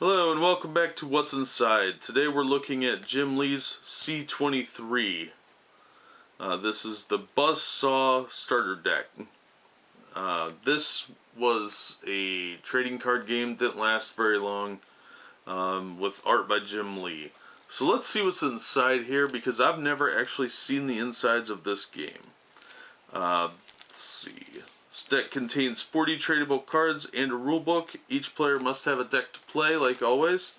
Hello and welcome back to What's Inside. Today we're looking at Jim Lee's C-23. This is the Buzzsaw starter deck. This was a trading card game, didn't last very long, with art by Jim Lee. So let's see what's inside here, because I've never actually seen the insides of this game. Let's see. This deck contains 40 tradable cards and a rulebook. Each player must have a deck to play, like always.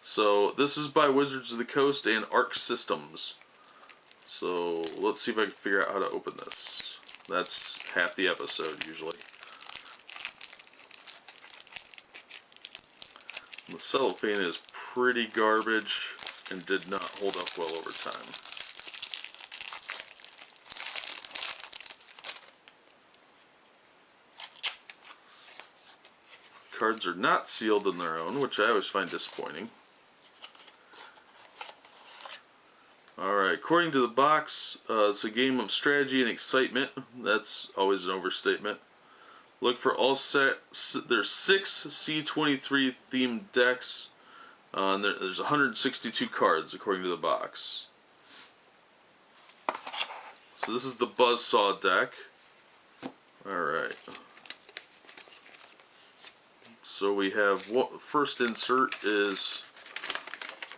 So this is by Wizards of the Coast and Arc Systems. So let's see if I can figure out how to open this. That's half the episode usually. The cellophane is pretty garbage and did not hold up well over time. Cards are not sealed in their own, which I always find disappointing. Alright, according to the box, it's a game of strategy and excitement. That's always an overstatement. Look for all there's 6 C-23 themed decks. And there's 162 cards according to the box. So this is the Buzzsaw deck. Alright. So we have, what first insert is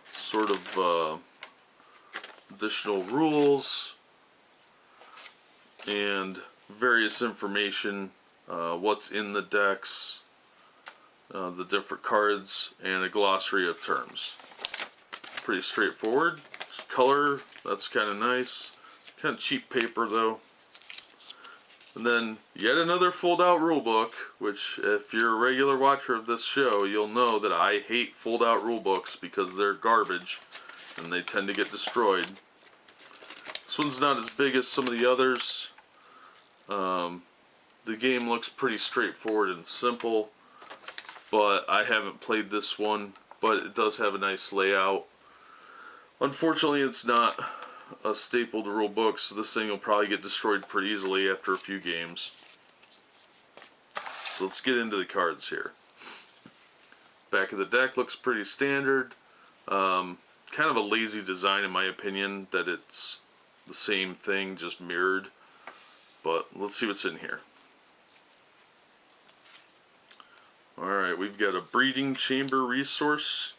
sort of additional rules and various information, what's in the decks, the different cards, and a glossary of terms. Pretty straightforward. Color, that's kind of nice. Kind of cheap paper though. And then yet another fold-out rulebook, which if you're a regular watcher of this show, you'll know that I hate fold-out rulebooks because they're garbage and they tend to get destroyed. This one's not as big as some of the others. The game looks pretty straightforward and simple, but I haven't played this one, but it does have a nice layout. Unfortunately, it's not a stapled rule book, so this thing will probably get destroyed pretty easily after a few games. So let's get into the cards here. Back of the deck looks pretty standard. Kind of a lazy design in my opinion, that it's the same thing just mirrored. But let's see what's in here. Alright, we've got a breeding chamber resource.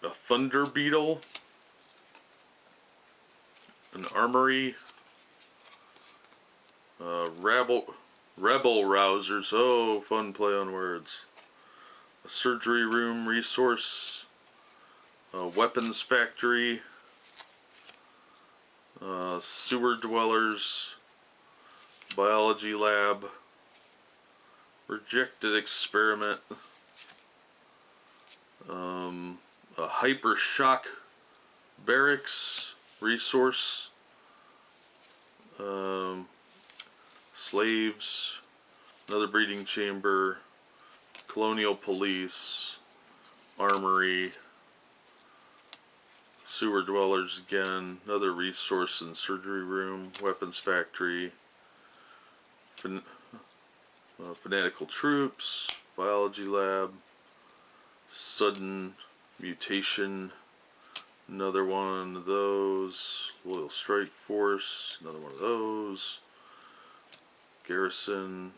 A thunder beetle, an armory, rebel rousers, oh fun play on words, a surgery room resource, a weapons factory, sewer dwellers, biology lab, rejected experiment, a hyper shock barracks resource, slaves, another breeding chamber, colonial police, armory, sewer dwellers again, another resource and surgery room, weapons factory, fanatical troops, biology lab, sudden mutation, another one of those, loyal strike force, another one of those, garrison,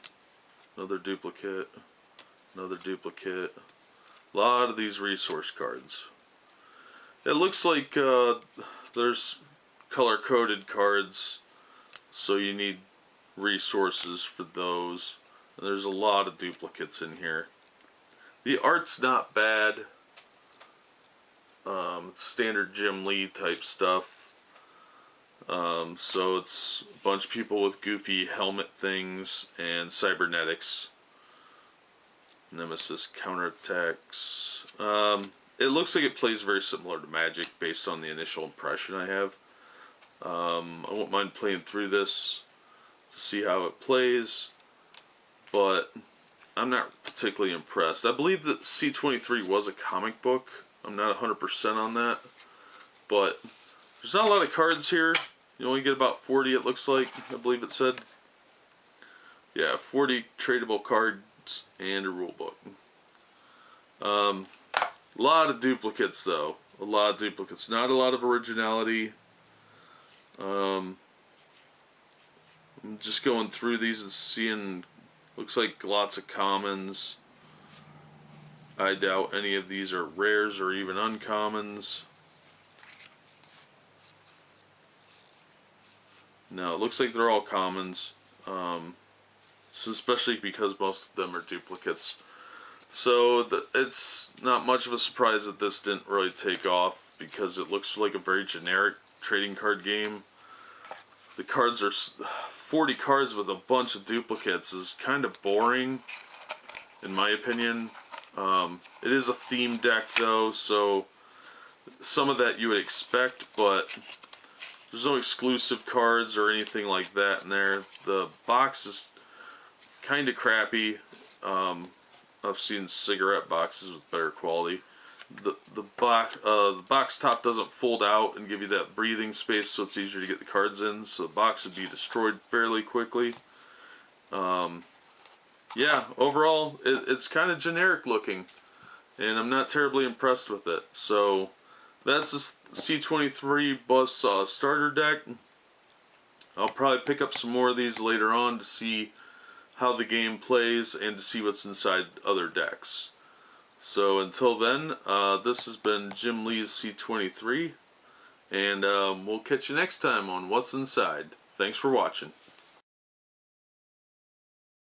another duplicate, another duplicate. A lot of these resource cards. It looks like there's color coded cards, so you need resources for those. And there's a lot of duplicates in here. The art's not bad. Standard Jim Lee type stuff. So it's a bunch of people with goofy helmet things and cybernetics. Nemesis counterattacks. It looks like it plays very similar to Magic based on the initial impression I have. I won't mind playing through this to see how it plays, but I'm not particularly impressed. I believe that C-23 was a comic book. I'm not 100% on that, but there's not a lot of cards here. You only get about 40, it looks like. I believe it said. Yeah, 40 tradable cards and a rule book. A lot of duplicates though. A lot of duplicates. Not a lot of originality. I'm just going through these and seeing, looks like lots of commons. I doubt any of these are rares or even uncommons. No, it looks like they're all commons. So especially because most of them are duplicates. So it's not much of a surprise that this didn't really take off because it looks like a very generic trading card game. The cards are 40 cards with a bunch of duplicates is kind of boring, in my opinion. It is a theme deck though, so some of that you would expect, but there's no exclusive cards or anything like that in there. The box is kind of crappy. I've seen cigarette boxes with better quality. The box top doesn't fold out and give you that breathing space, so it's easier to get the cards in. So the box would be destroyed fairly quickly. Yeah, overall it's kind of generic looking, and I'm not terribly impressed with it. So that's the C-23 Buzzsaw starter deck. I'll probably pick up some more of these later on to see how the game plays and to see what's inside other decks. So until then, this has been Jim Lee's C-23, and we'll catch you next time on What's Inside. Thanks for watching.